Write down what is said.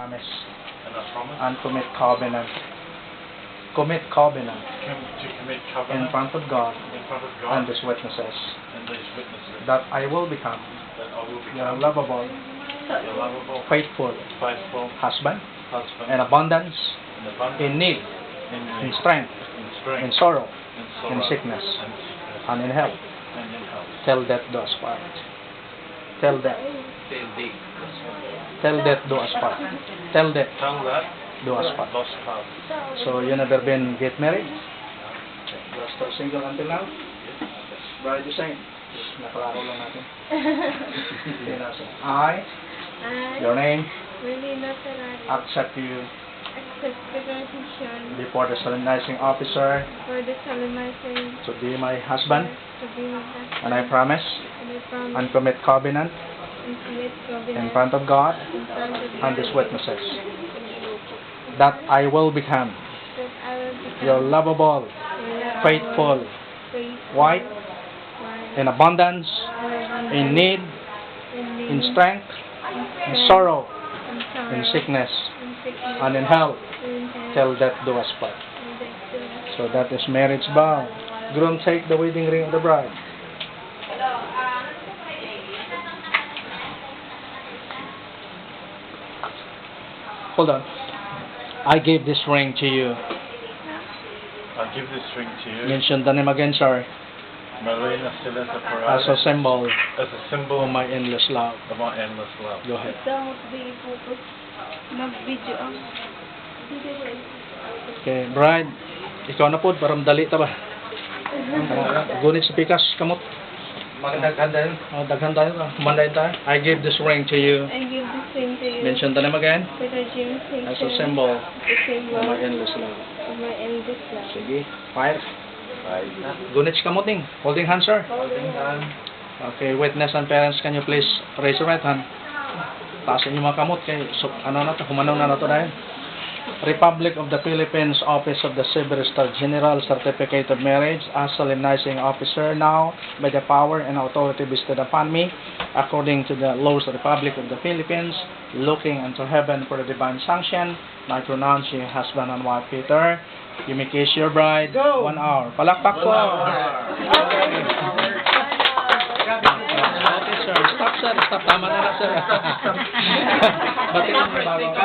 Promise And I promise and commit covenant. Commit covenant to commit in covenant front of God in front of God and His witnesses and these witnesses that I will become that I will your become lovable, your lovable, faithful faithful husband husband in abundance, in abundance, in need, in in need, strength, in strength, in sorrow, in sorrow, in sickness, and sickness, and in health. and in health. Till death do us part. Till death. Till deep. Till death do us part. Till death Tell that do us part. lost path. So you never been get married? You're still single until now? Bride the same. Just nakalaro lang natin. Okay, nasa. I, your name, Melina Ferrari, accept you accept the position before the solemnizing officer for the solemnizing to be my husband, to be my husband, and I promise and I promise and commit covenant and commit covenant in front of God in front of and God His witnesses that I will become that I will become your lovable, your faithful faithful wife wife, in abundance, abundant, in need, in in need, strength, in in strength, sorrow, in sorrow, in sickness, in sickness, and in health, in health, till death do us part. and death to us. So that is marriage vow. Groom, take the wedding ring of the bride. Hold on. I gave this ring to you. I give this ring to you, Mention the name again, sir, Melina Silesa as Ferrari, a symbol as a symbol of my endless love. of my endless love. Go ahead. Dapat di po mag-video ang Okay, bride, ikaw na po, para madali ta ba? Gunit sa pikas, kamot. Magdaghan din. Daghan tayo, kumanday tayo. I give this ring to you. I give this ring to you. Mention the name again, Peter James as a symbol the symbol of my endless love. of my endless love. Sige, fire. Bye. Gunit sa kamuting. Holding hands, sir. Holding hand. Okay, witness and parents, can you please raise your right hand? Taasin yung mga kamot kay ano na to, humanong na to dahil. Republic of the Philippines, Office of the Civil Registrar General, Certificate of Marriage, as solemnizing officer now by the power and authority bestowed upon me, according to the laws of the Republic of the Philippines, looking unto heaven for the divine sanction, I pronounce you husband and wife, Peter. You may kiss your bride. Go! 1 hour. Palakpak po. Okay, sir. Stop, sir. Stop. Tama na na, sir. Batiin mo bago.